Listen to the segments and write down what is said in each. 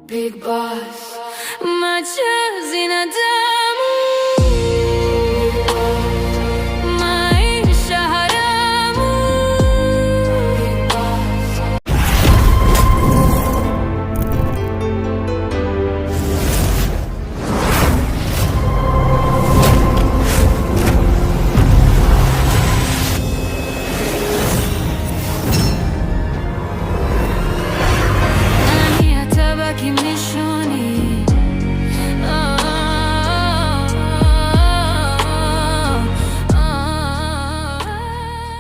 Big Boss, machozi na damu, maisha haramu. Big Boss. Nani atabaki mishoni?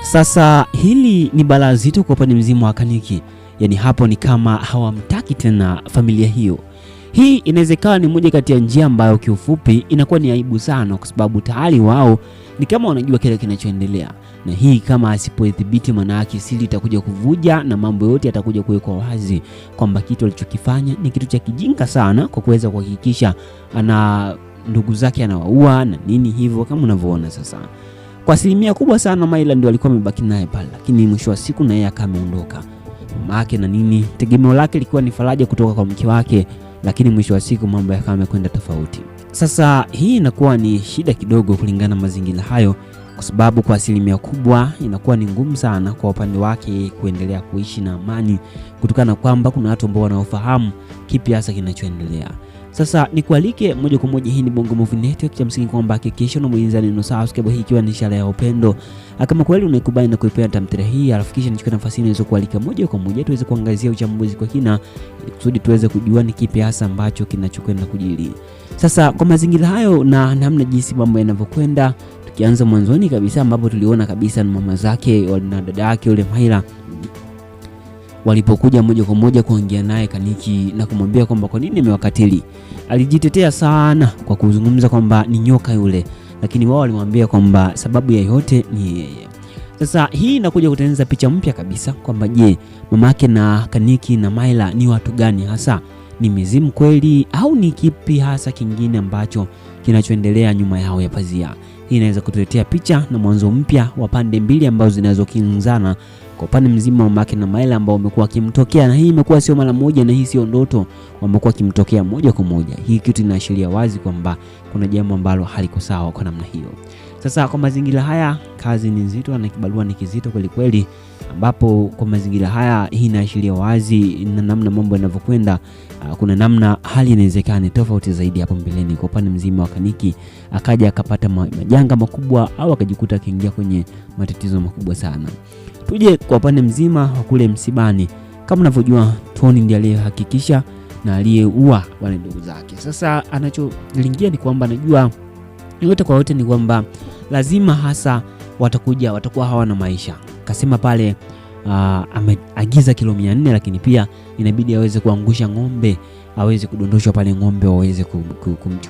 Sasa hili ni balaa zito kwa upande mzima wa Kaniki. Yaani hapo ni kama hawamtaki tena familia hiyo. Hii inawezekana ni moja kati ya njia ambayo kiufupi inakuwa ni aibu sana, kwa sababu tayari wao ni kama wanajua kile kinachoendelea. Na hii kama asipodhibiti, maana yake siri itakuja kuvuja na mambo yote yatakuja kuwekwa wazi kwamba kitu alichokifanya ni kitu cha kijinga sana, kwa kuweza kuhakikisha ana ndugu zake anawaua na nini hivyo kama unavyoona sasa. Kwa asilimia kubwa sana Maila ndio alikuwa amebaki naye pale, lakini mwisho wa siku na yeye akaondoka. Mama yake na nini, tegemeo lake lilikuwa ni faraja kutoka kwa mke wake, lakini mwisho wa siku mambo yakawa yamekwenda tofauti. Sasa hii inakuwa ni shida kidogo kulingana na mazingira hayo, kwa sababu kwa asilimia kubwa inakuwa ni ngumu sana kwa upande wake kuendelea kuishi na amani, kutokana na kwamba kuna watu ambao wanaofahamu kipi hasa kinachoendelea. Sasa nikualike moja kwa moja, hii ni Bongo Movie Network, cha msingi kwamba hakikisha unabonyeza neno subscribe, hii ikiwa ni ishara ya upendo. Kama kweli unaikubali na kuipenda tamthilia hii, alafu kisha nichukue nafasi niweze kualika moja kwa moja tuweze kuangazia uchambuzi kwa kina, kusudi tuweze kujua ni kipi hasa ambacho kinachokwenda kujiri. Sasa kwa mazingira hayo na namna jinsi mambo yanavyokwenda, tukianza mwanzoni kabisa ambapo tuliona kabisa na mama zake na dada yake yule Maila walipokuja moja kwa moja kuongea naye Kaniki na kumwambia kwamba kwa nini amewakatili. Alijitetea sana kwa kuzungumza kwamba ni nyoka yule, lakini wao walimwambia kwamba sababu ya yote ni yeye. Sasa hii inakuja kutengeneza picha mpya kabisa kwamba je, mamake na Kaniki na Maila ni watu gani hasa? Ni mizimu kweli au ni kipi hasa kingine ambacho kinachoendelea nyuma yao ya pazia? Hii inaweza kutuletea picha na mwanzo mpya wa pande mbili ambazo zinazokinzana kwa upande mzima wa mamake na Maila ambao wamekuwa kimtokea, na hii imekuwa sio mara moja na hii sio ndoto, wamekuwa kimtokea moja kwa moja. Hii kitu inaashiria wazi kwamba kuna jambo ambalo haliko sawa kwa namna hiyo. Sasa kwa mazingira haya kazi ni nzito na kibarua ni kizito kweli kweli, ambapo kwa mazingira haya hii inaashiria wazi na namna mambo yanavyokwenda. Kuna namna hali inawezekana tofauti zaidi hapo mbeleni kwa upande mzima wa Kaniki, akaja akapata majanga makubwa au akajikuta akiingia kwenye matatizo makubwa sana. Tuje kwa upande mzima wa kule msibani, kama unavyojua Tony ndiye aliyehakikisha na aliyeua wale ndugu zake. Sasa anacholingia ni kwamba anajua yote kwa yote ni kwamba lazima hasa watakuwa hawana maisha. Kasema pale ameagiza kilo 400, lakini pia inabidi aweze kuangusha ng'ombe, aweze kudondoshwa pale ng'ombe, waweze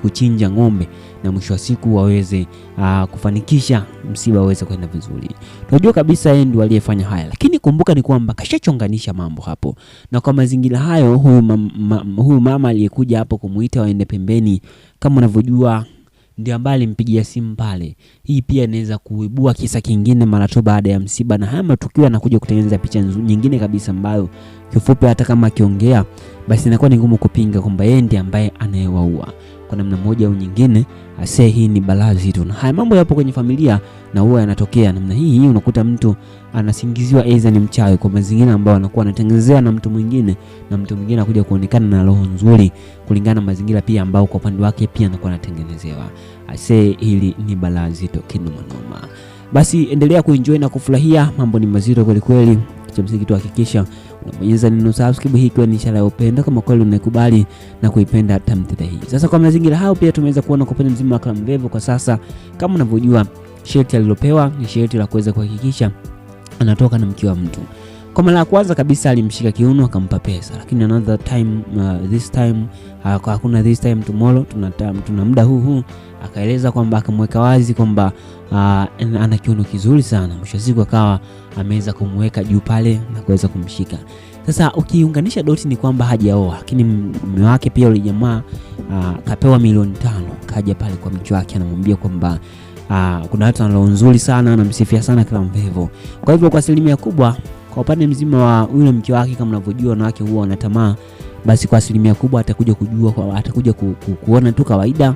kuchinja ng'ombe, na mwisho wa siku waweze kufanikisha msiba waweze kwenda vizuri. Tunajua kabisa yeye ndiye aliyefanya haya, lakini kumbuka ni kwamba kashachonganisha mambo hapo. Na kwa mazingira hayo huyu mama aliyekuja hapo kumuita waende pembeni, kama unavyojua ndio ambaye alimpigia simu pale. Hii pia inaweza kuibua kisa kingine mara tu baada ya msiba, na haya matukio yanakuja kutengeneza picha nyingine kabisa ambayo kifupi hata kama akiongea basi inakuwa ni ngumu kupinga kwamba yeye ndiye ambaye anayewaua kwa namna moja au nyingine. Hii ni balaa zito, na haya mambo yapo kwenye familia na huwa yanatokea namna hii. Unakuta mtu anasingiziwa aidha ni mchawi kwa mazingira ambayo anakuwa anatengenezea na mtu mwingine, na mtu mwingine anakuja kuonekana na roho nzuri kulingana na mazingira pia ambao kwa upande wake pia anakuwa anatengenezewa. Hili ni balaa zito kinoma. Basi endelea kuenjoy na kufurahia, mambo ni mazito kweli kweli. Cha msingi tu hakikisha unabonyeza neno subscribe, hii ikiwa ni ishara ya upendo kama kweli unaikubali na kuipenda tamthilia hii. Sasa kwa mazingira hayo pia tumeweza kuona kwa upande mzima wa Clan Vevo kwa sasa, kama unavyojua sharti alilopewa ni sharti la kuweza kuhakikisha anatoka na mke wa mtu. Kwa mara ya kwanza kabisa alimshika kiuno akampa pesa, lakini another time this time hakuna this time tomorrow, tuna muda huu akaeleza kwamba akamweka wazi kwamba ana kiuno kizuri sana. Mwisho siku akawa ameweza kumweka juu pale na kuweza kumshika. Sasa ukiunganisha doti ni kwamba hajaoa, lakini mume wake pia yule jamaa kapewa milioni 5, kaja pale kwa mke wake anamwambia kwamba kuna watu wana roho nzuri sana, anamsifia sana Clan Vevo. Kwa hivyo kwa asilimia kubwa kwa upande mzima wa yule mke wake, kama unavyojua wanawake huwa wanatamaa basi kwa asilimia kubwa atakuja kujua, atakuja kuona tu kawaida,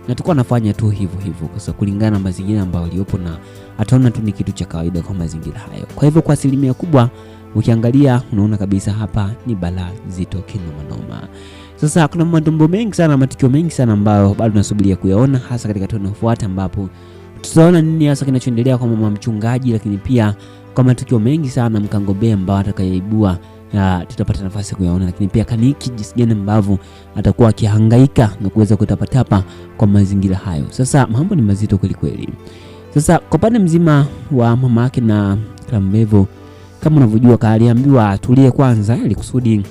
na tukua nafanya tu hivyo hivyo kwa sababu kulingana na mazingira ambayo aliyopo, na ataona tu ni kitu cha kawaida kwa mazingira hayo. Kwa hivyo kwa asilimia kubwa ukiangalia unaona kabisa hapa ni balaa zito kinoma. Sasa kuna mambo mengi sana, matukio mengi sana ambayo bado tunasubiria kuyaona, hasa katika tone inayofuata, ambapo tutaona nini hasa kinachoendelea kwa mama mchungaji, lakini pia kwa matukio mengi sana Mkangobe ambao atakayeibua tutapata nafasi ya kuyaona, lakini pia Kaniki jinsi gani ambavyo atakuwa akihangaika na kuweza kutapatapa kwa mazingira hayo. Sasa mambo ni mazito kweli kweli. Sasa kwa pande mzima wa mama yake na Clamvevo, kama unavyojua aliambiwa atulie kwanza ili kusudi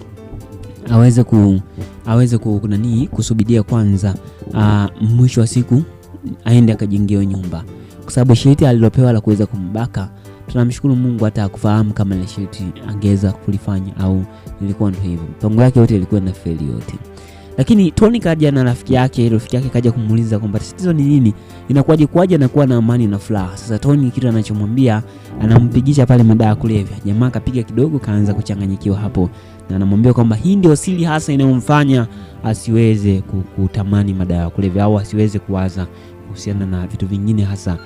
aweze kusubiria kwanza mwisho wa siku aende akajengea nyumba, kwa sababu sharti alilopewa la kuweza kumbaka, tunamshukuru Mungu hata kufahamu kama ile sharti angeza kulifanya au ilikuwa ndio hivyo. Mpango yake yote ilikuwa na faili yote. Lakini Tony kaja na rafiki yake kaja kumuuliza kwamba tatizo ni nini? Inakuwaje na kuwa na amani na furaha. Sasa Tony kitu anachomwambia, anampigisha pale madawa ya kulevya. Jamaa kapiga kidogo, kaanza kuchanganyikiwa hapo, na anamwambia kwamba hii ndio siri hasa inayomfanya asiweze kutamani madawa ya kulevya au asiweze kuwaza kuhusiana na vitu vingine, hasa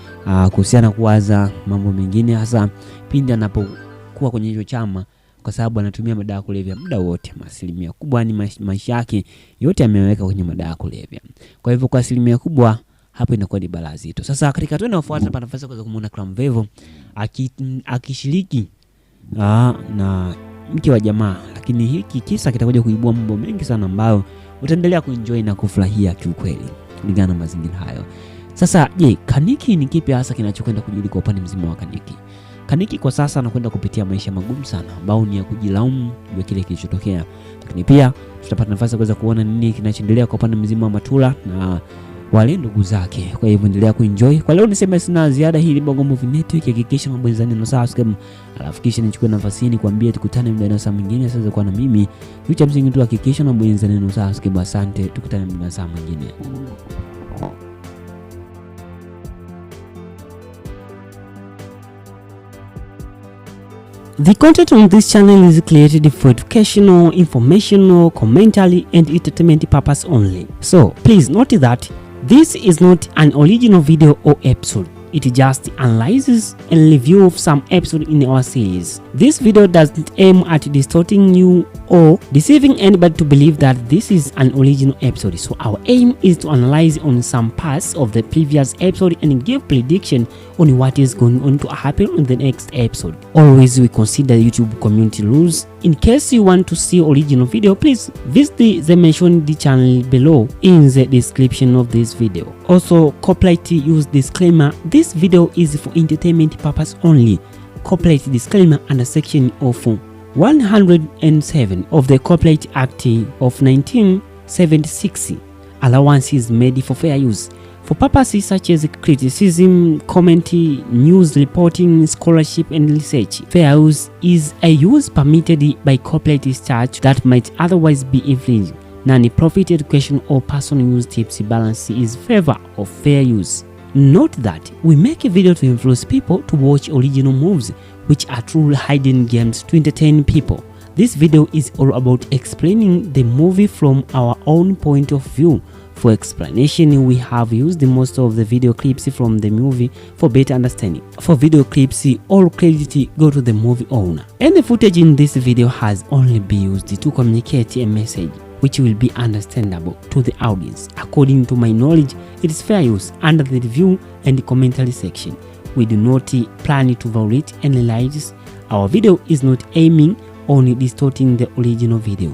kuhusiana kuwaza mambo mengine, hasa pindi anapokuwa kwenye hiyo chama, kwa sababu anatumia madawa ya kulevya muda wote. Asilimia kubwa ni maisha yake yote ameweka kwenye madawa ya kulevya. Kwa hivyo kwa asilimia kubwa hapo inakuwa ni balaa zito. Sasa katika hatua inayofuata hapa nafasi kuweza kumuona Clamvevo akishiriki na mke wa jamaa, lakini hiki kisa kitakuja kuibua mambo mengi sana ambayo utaendelea kuenjoy na kufurahia kiukweli kulingana na mazingira hayo. Sasa je, Kaniki ni kipi hasa kinachokwenda kujili kwa upande mzima wa Kaniki? Kaniki kwa sasa anakwenda kupitia maisha magumu sana ambao ni ya kujilaumu kwa kile kilichotokea, lakini pia tutapata nafasi ya kuweza kuona nini kinachoendelea kwa upande mzima wa Matula na wale ndugu zake. Kwa hivyo endelea kuenjoy. Kwa leo niseme sina ziada. Hii ni Bongo Movie Network, hakikisha mambo yanzani na subscribe, alafu kisha nichukue nafasi hii kuambia tukutane muda na saa mwingine. Sasa kwa na mimi kitu cha msingi tu hakikisha mambo yanzani na subscribe. Asante, tukutane muda na saa mwingine. The content on this channel is created for educational, informational, commentary and entertainment purpose only. So please note that this is not an original video or episode. It just analyzes and review of some episode in our series. This video doesn't aim at distorting you or deceiving anybody to believe that this is an original episode. So our aim is to analyze on some parts of the previous episode and give prediction on what is going on to happen in the next episode. Always we consider YouTube community rules. In case you want to see original video, please visit the mentioned channel below in the description of this video. Also, copyright use disclaimer. This video is for entertainment purpose only. Copyright disclaimer under section of 107 of the Copyright Act of 1976. Allowance is made for fair use for purposes such as criticism, commentary, news reporting, scholarship and research. Fair use is a use permitted by copyright statute that might otherwise be infringed. Non-profit education or personal use tips balance is favor of fair use. Note that we make a video to influence people to watch original movies, which are true hidden games to entertain people. This video is all about explaining the movie from our own point of view. For explanation, we have used most of the video clips from the movie for better understanding. For video clips, all credit go to the movie owner. Any footage in this video has only been used to communicate a message which will be understandable to the audience. According to my knowledge, it is fair use under the review and commentary section. We do not plan to violate any rights. Our video is not aiming on distorting the original video.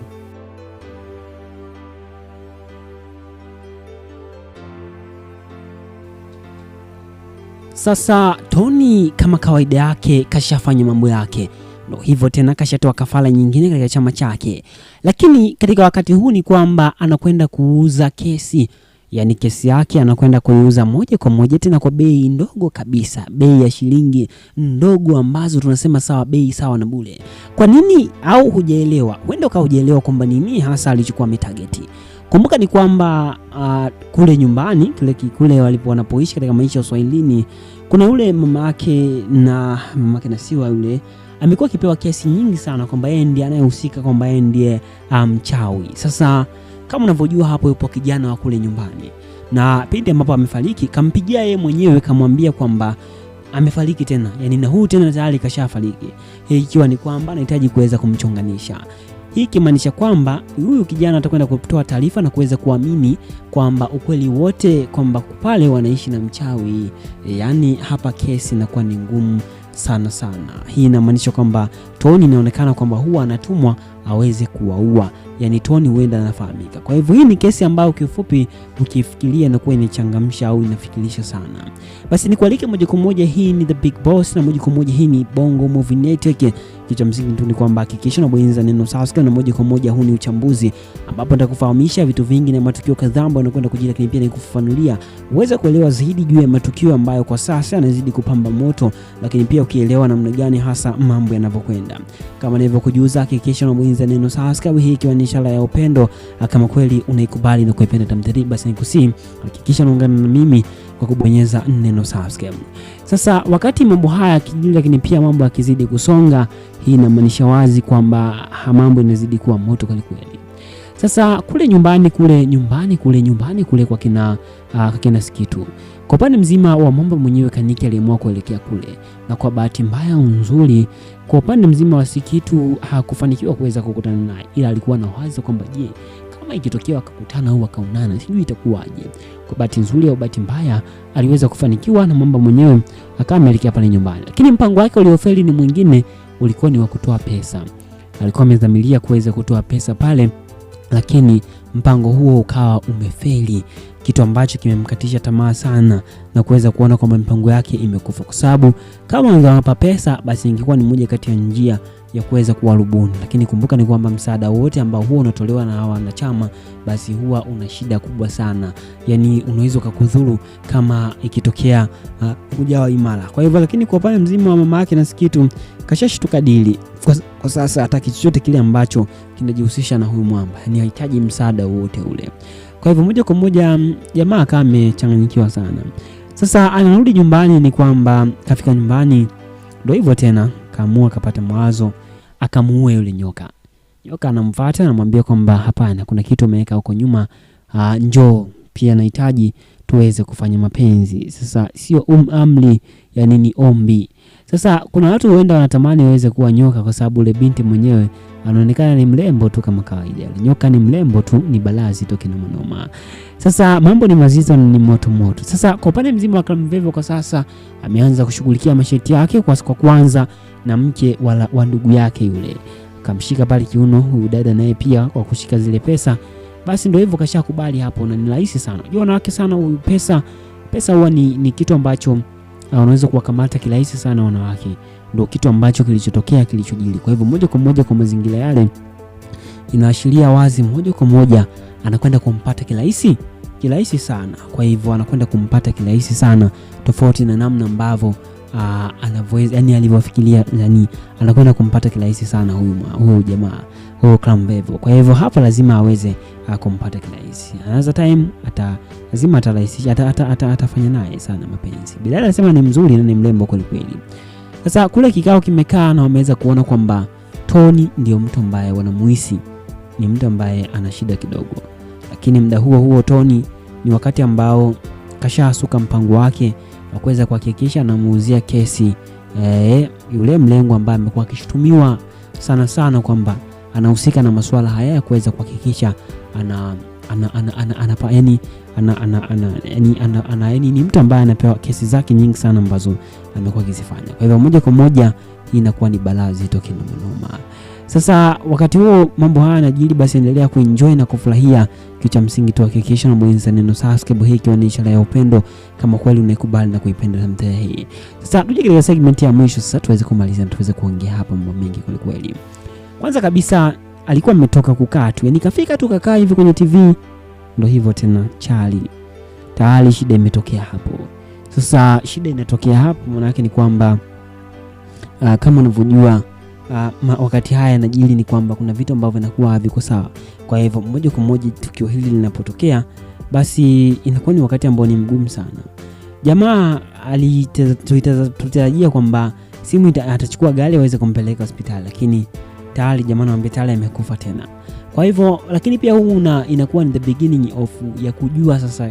Sasa Tony kama kawaida yake kashafanya mambo yake. Ndio hivyo tena, kashatoa kafara nyingine katika chama chake. Lakini katika wakati huu ni kwamba anakwenda kuuza kesi. Yaani kesi yake anakwenda kuiuza moja kwa moja tena kwa bei ndogo kabisa. Bei ya shilingi ndogo ambazo tunasema sawa, bei sawa na bure. Kwa nini au hujaelewa? Huenda hujaelewa kwamba nini hasa alichukua target. Kumbuka ni kwamba kule nyumbani kule walipo wanapoishi katika maisha ya Swahilini, kuna ule mamake na Siwa yule amekuwa akipewa kesi nyingi sana kwamba yeye ndiye anayehusika, kwamba yeye ndiye mchawi. Sasa kama unavyojua, hapo yupo kijana wa kule nyumbani, na pindi ambapo amefariki kampigia yeye mwenyewe, kamwambia kwamba amefariki tena, yani na huyu tena tayari kashafariki. Hii ikiwa ni kwamba anahitaji kuweza kumchonganisha. Hii kimaanisha kwamba huyu kijana atakwenda kutoa taarifa na kuweza kuamini kwamba ukweli wote kwamba pale wanaishi na mchawi. Yani hapa kesi inakuwa ni ngumu sana. Hii inamaanisha kwamba Tony inaonekana kwamba huwa anatumwa aweze kuwaua. Yani Tony huenda anafahamika. Kwa hivyo hii ni kesi ambayo kifupi ukifikiria na kuwa inachangamsha au inafikirisha sana. Basi nikualike moja kwa moja, hii ni The Big Boss na moja kwa moja hii ni Bongo Movie Network. Kitu msingi tu ni kwamba hakikisha unabonyeza neno subscribe, na moja kwa moja huu ni uchambuzi ambapo nitakufahamisha vitu vingi na matukio kadhaa ambayo yanakwenda kujiri, lakini pia nikufafanulia uweze kuelewa zaidi juu ya matukio ambayo kwa sasa yanazidi kupamba moto, lakini pia ukielewa namna gani hasa mambo yanavyokwenda. Kama nilivyokujuza, hakikisha unabonyeza neno subscribe, hii ikiwa ni ishara ya upendo. Kama kweli unaikubali na kuipenda tamthilia, basi nikusihi hakikisha unaungana na mimi kwa kubonyeza neno subscribe. Sasa wakati mambo haya yakijiri, lakini pia mambo yakizidi kusonga, hii inamaanisha wazi kwamba mambo yanazidi kuwa moto kweli. Sasa kule nyumbani kule kwa kina Sikitu, kwa upande mzima wa mambo mwenyewe Kaniki aliamua kuelekea kule, na kwa bahati mbaya nzuri kwa upande mzima wa Sikitu hakufanikiwa kuweza kukutana naye, ila alikuwa na wazo kwamba je, kama ikitokea wakakutana au wakaonana sijui itakuwaje. Kwa bahati nzuri au bahati mbaya aliweza kufanikiwa na mambo mwenyewe akawa ameelekea pale nyumbani, lakini mpango wake uliofeli ni mwingine, ulikuwa ni wa kutoa pesa. Alikuwa amedhamiria kuweza kutoa pesa pale, lakini mpango huo ukawa umefeli, kitu ambacho kimemkatisha tamaa sana na kuweza kuona kwamba mpango yake imekufa, kwa sababu kama angewapa pesa basi ingekuwa ni moja kati ya njia ya kuweza kuwarubuni. Lakini kumbuka ni kwamba msaada wote ambao huwa unatolewa na wanachama basi huwa una shida kubwa sana, yani unaweza kukudhuru kama ikitokea hujawa imara. Kwa hivyo, lakini kwa upande mzima wa mama yake na Sikitu kashashtuka dili. Kwa sasa hataki chochote kile ambacho kinajihusisha na huyu mwamba, yani hahitaji msaada wote ule. Kwa hivyo moja kwa moja jamaa kama amechanganyikiwa sana. Sasa anarudi nyumbani, ni kwamba kafika nyumbani ndio hivyo tena, kaamua kapata mawazo akamuue yule nyoka. Nyoka anamfuata na anamwambia kwamba hapana, kuna kitu umeweka huko nyuma, njoo pia nahitaji tuweze kufanya mapenzi. Sasa sio amri, yani ni ombi. Sasa kuna watu huenda wanatamani waweze kuwa nyoka kwa sababu ile binti mwenyewe anaonekana ni mrembo tu kama kawaida. Nyoka ni mrembo tu, ni balazi tu kina manoma. Sasa mambo ni mazito, ni moto. Sasa kwa upande mzima wa Clam Vevo kwa sasa ameanza kushughulikia masheti yake kwa kwanza na mke wa ndugu yake yule. Kamshika pale kiuno huyu dada, naye pia kwa kushika zile pesa. Basi ndio hivyo kashakubali hapo, na ni rahisi sana. Unajua wanawake sana, pesa huwa ni kitu ambacho unaweza kuwakamata kirahisi sana wanawake. Ndio kitu ambacho kilichotokea, kilichojili. Kwa hivyo moja kwa moja kwa mazingira yale inaashiria wazi moja kwa moja anakwenda kumpata kirahisi sana. Kwa hivyo anakwenda kumpata kirahisi sana, tofauti na namna ambavyo anavyoeza, yani alivyofikiria, yani anakwenda kumpata kirahisi sana huyu jamaa, huyu Clam Vevo. Kwa hivyo hapa lazima aweze kumpata kirahisi. Anaanza time lazima atarahisisha, atafanya naye sana mapenzi. Bila anasema ni mzuri na ni mrembo kweli kweli. Sasa kule kikao kimekaa na wameweza kuona kwamba Tony ndio mtu ambaye wanamuhisi ni mtu ambaye ana shida kidogo. Lakini muda huo Tony ni wakati ambao kashasuka mpango wake wa kuweza kuhakikisha anamuuzia kesi yule mlengo ambaye amekuwa akishutumiwa sana kwamba anahusika na masuala haya ya kuweza kuhakikisha ni mtu ambaye anapewa kesi zake nyingi sana ambazo amekuwa akizifanya. Kwa hivyo moja kwa moja hii inakuwa ni balaa zito kinoma. Sasa wakati huo mambo haya yanajiri, basi endelea kuenjoy na kufurahia. Kitu cha msingi tu hakikisha unabonyeza neno subscribe, hii ikiwa ni ishara ya upendo kama kweli unaikubali na kuipenda tamthilia hii. Sasa tuje katika segment ya mwisho sasa tuweze kumaliza na tuweze kuongea hapa mambo mengi kweli. Kwanza kabisa alikuwa ametoka kukaa tu, yani kafika tu kakaa hivi kwenye TV. Ndio hivyo tena tayari shida imetokea hapo. Sasa shida inatokea hapo maana yake ni kwamba kama unavyojua wakati haya yanajili ni kwamba kuna vitu ambavyo vinakuwa haviko sawa. Kwa hivyo moja kwa moja tukio hili linapotokea basi inakuwa ni wakati ambao ni mgumu sana. Jamaa tulitarajia kwamba simu atachukua gari aweze kumpeleka hospitali, lakini tayari jamaa anamwambia tayari amekufa tena. Kwa hivyo lakini pia huu inakuwa ni the beginning of ya kujua sasa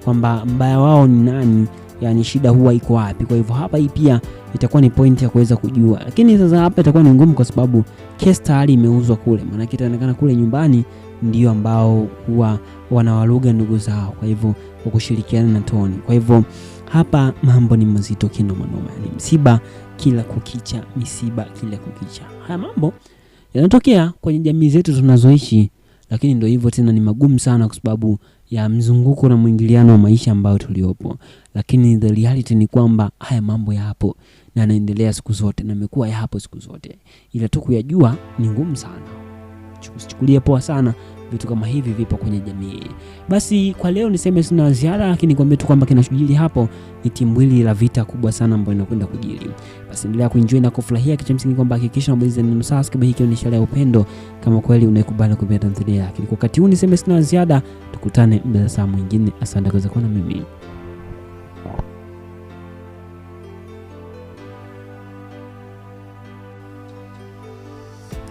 kwamba mbaya wao ni nani, yani shida huwa iko wapi. Kwa hivyo hapa hii pia itakuwa ni point ya kuweza kujua, lakini sasa hapa itakuwa ni ngumu kwa sababu case tayari imeuzwa kule, maana itaonekana kule nyumbani ndio ambao huwa wanawaluga ndugu zao, kwa hivyo kwa kushirikiana na Tony. Kwa hivyo hapa mambo ni mazito kinoma noma, yani msiba kila kukicha, misiba kila kukicha. Haya mambo yanatokea kwenye jamii zetu tunazoishi, lakini ndio hivyo tena, ni magumu sana kwa sababu ya mzunguko na mwingiliano wa maisha ambao tuliopo. Lakini the reality ni kwamba haya mambo yapo na yanaendelea siku zote na yamekuwa yapo siku zote, ila tu kuyajua ni ngumu sana. Usichukulie poa sana vitu kama hivi vipo kwenye jamii. Basi kwa leo niseme sina ziada, lakini nikwambie tu kwamba kinachojili hapo ni timbwili la vita kubwa sana ambayo inakwenda kujili. Basi endelea kuenjoy na kufurahia, kitu msingi kwamba hakikisha unabonyeza neno subscribe, hiki ni ishara ya upendo kama kweli unaikubali kupenda tamthilia yake. Kwa wakati huu niseme sina ziada, tukutane muda saa mwingine. Asante kwa kuwa na mimi.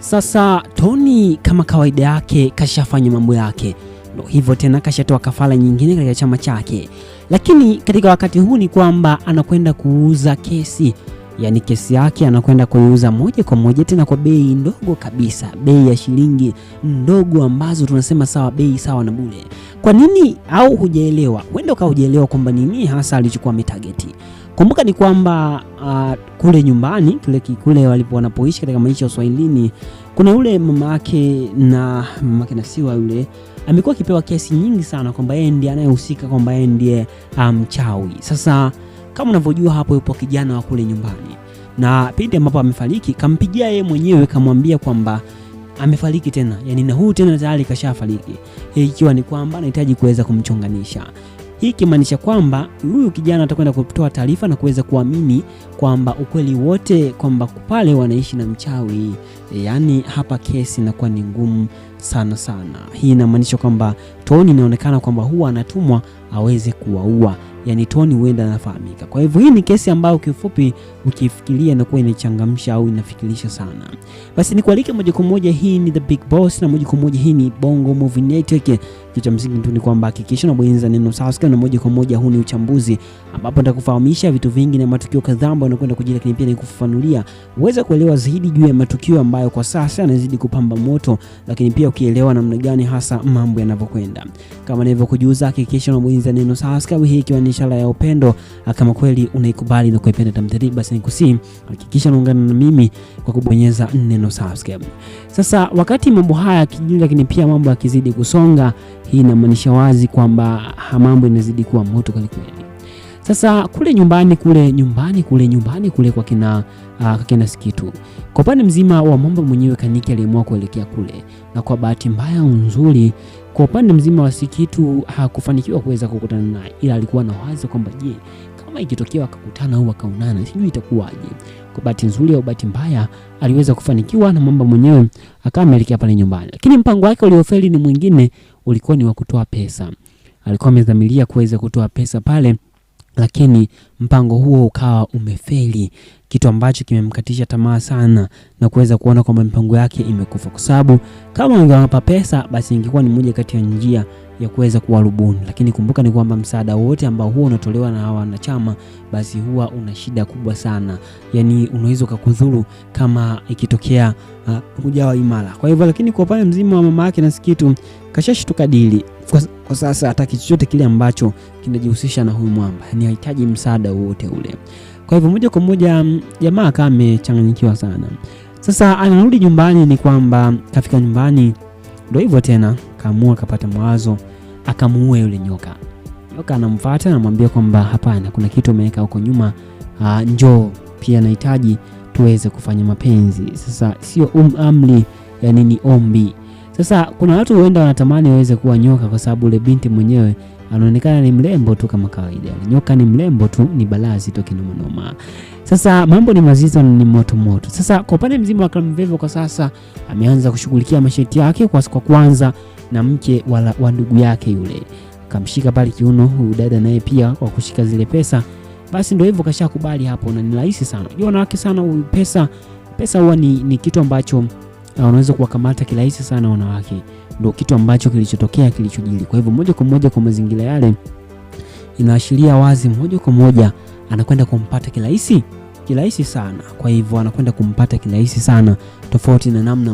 Sasa Tony kama kawaida yake kashafanya mambo yake, ndio hivyo tena, kashatoa kafara nyingine katika chama chake. Lakini katika wakati huu ni kwamba anakwenda kuuza kesi, yani kesi yake anakwenda kuiuza moja kwa moja tena kwa bei ndogo kabisa, bei ya shilingi ndogo ambazo tunasema sawa, bei sawa na bure. Kwa nini? Au hujaelewa? Wenda hujaelewa kwamba nini hasa alichukua target. Kumbuka ni kwamba kule nyumbani kule walipo wanapoishi katika maisha ya Uswahilini, kuna yule mamake na Siwa, yule amekuwa akipewa kesi nyingi sana kwamba yeye ndiye anayehusika, kwamba yeye ndiye mchawi. Sasa kama unavyojua hapo yupo kijana wa kule nyumbani, na pindi ambapo amefariki kampigia yeye mwenyewe kamwambia kwamba amefariki tena, yani na huyu tena tayari kashafariki. Hii ikiwa ni kwamba anahitaji kuweza kumchonganisha. Hii kimaanisha kwamba huyu kijana atakwenda kutoa taarifa na kuweza kuamini kwamba ukweli wote kwamba pale wanaishi na mchawi. Yani hapa kesi inakuwa ni ngumu sana sana. Hii inamaanisha kwamba Tony inaonekana kwamba huwa anatumwa aweze kuwaua. Yani Tony huenda anafahamika. Kwa hivyo hii ni kesi ambayo kifupi ukifikiria inakuwa inachangamsha au inafikirisha sana. Basi nikualike moja kwa moja, hii ni The Big Boss na moja kwa moja hii ni Bongo Movie Network. Kitu msingi tu ni kwamba hakikisha unabonyeza neno subscribe, na moja kwa moja huu ni uchambuzi ambapo nitakufahamisha vitu vingi na matukio kadhaa ambayo yanakwenda kujiri, lakini pia nikufafanulia uweze kuelewa zaidi juu ya matukio ambayo kwa sasa yanazidi kupamba moto, lakini pia ukielewa namna gani hasa mambo yanavyokwenda. Kama nilivyokujuza, hakikisha unabonyeza neno subscribe, hii ikiwa ni ishara ya upendo kama kweli unaikubali na kuipenda tamthilia. Basi nikusihi hakikisha unaungana na mimi kwa kubonyeza neno subscribe. Sasa wakati mambo haya kijili, lakini pia mambo yakizidi kusonga, hii inamaanisha wazi kwamba mambo yanazidi kuwa moto kweli kweli. Sasa kule nyumbani kule kwa kina Sikitu, kwa upande mzima wa mambo mwenyewe Kaniki aliamua kuelekea kule, na kwa bahati mbaya nzuri kwa upande mzima wa Sikitu hakufanikiwa kuweza kukutana naye, ila alikuwa na wazo kwamba je, kama ikitokea wakakutana au wakaonana sijui itakuwaje. Kwa bahati nzuri au bahati mbaya aliweza kufanikiwa na mambo mwenyewe akawa ameelekea pale nyumbani, lakini mpango wake uliofeli ni mwingine, ulikuwa ni wa kutoa pesa. Alikuwa amedhamiria kuweza kutoa pesa pale, lakini mpango huo ukawa umefeli, kitu ambacho kimemkatisha tamaa sana na kuweza kuona kwamba mpango yake imekufa, kwa sababu kama angewapa pesa basi ingekuwa ni moja kati ya njia ya kuweza kuwarubuni. Lakini kumbuka ni kwamba msaada wote ambao huwa unatolewa na hawa wanachama basi huwa una shida kubwa sana, yani unaweza kukudhuru kama ikitokea hujawa imara. Kwa hivyo lakini kwa upande mzima wa mama yake na Sikitu kashashtuka dili. Kwa sasa hataki chochote kile ambacho kinajihusisha na huyu mwamba, yani hahitaji msaada wote ule. Kwa hivyo moja kwa moja jamaa kama amechanganyikiwa sana. Sasa anarudi nyumbani, ni kwamba kafika nyumbani ndio hivyo tena, kaamua kapata mawazo akamuua yule nyoka. Nyoka anamfuata na anamwambia kwamba hapana, kuna kitu umeweka huko nyuma, njoo pia nahitaji tuweze kufanya mapenzi. Sasa sio amri, yani ni ombi. Sasa kuna watu huenda wanatamani waweze kuwa nyoka kwa sababu ile binti mwenyewe anaonekana ni mrembo tu kama kawaida. Nyoka ni mrembo tu, ni balazi tu kinoma. Sasa mambo ni mazito na ni moto moto. Sasa kwa upande mzima wa Clam Vevo kwa sasa ameanza kushughulikia masharti yake kwa kwanza na mke wa ndugu yake yule. Akamshika pale kiuno huyu dada, naye pia kwa kushika zile pesa basi ndio hivyo, kashakubali hapo, na ni rahisi sana. Unajua wanawake sana, pesa huwa ni kitu ambacho unaweza kuwakamata kirahisi sana wanawake. Ndio kitu ambacho kilichotokea, kilichojili. Kwa hivyo moja kwa moja kwa mazingira yale inaashiria wazi moja kwa moja anakwenda kumpata kirahisi sana. Kwa hivyo anakwenda kumpata kirahisi sana, tofauti na namna